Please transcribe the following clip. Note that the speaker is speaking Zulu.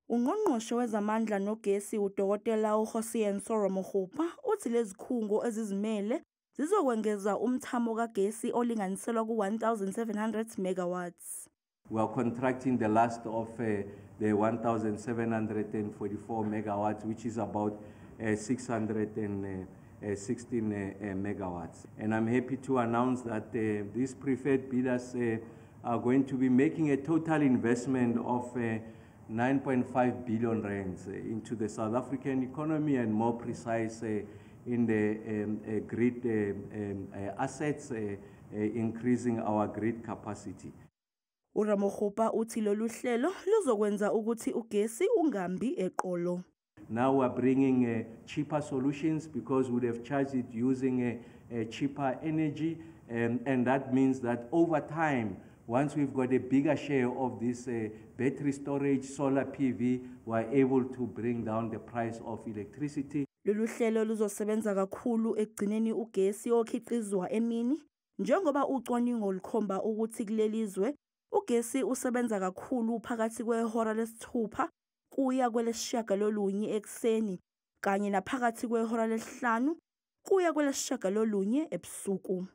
Ungqongqoshe wezamandla nogesi uDokotela uHosein Mogopa uthi lezi zikhungo ezizimele zizokwengeza umthamo kagesi olinganiselwa ku-1,700 megawatts. We are contracting the last of the 1,744 megawatts, which is about 616 megawatts. And I'm happy to announce that these preferred bidders are going to be making a total investment of 9.5 billion rands into the South African economy, and more precise in the grid assets, increasing our grid capacity. uRamogopa uthi lolu hlelo luzokwenza ukuthi ugesi ungambi eqolo. Now we're bringing cheaper solutions because we have charged it using cheaper energy, and that means that over time, once we've got a bigger share of this battery storage, solar PV, we're able to bring down the price of electricity. Lolu hlelo luzosebenza kakhulu ekugcineni ugesi okhiqizwa emini, njengoba ucwaningo lukhomba ukuthi kulelizwe ugesi usebenza kakhulu phakathi kwehora lesithupha kuya kwelesishiyagalolunye ekuseni kanye naphakathi kwehora lesihlanu kuya kwelesishiyagalolunye ebusuku.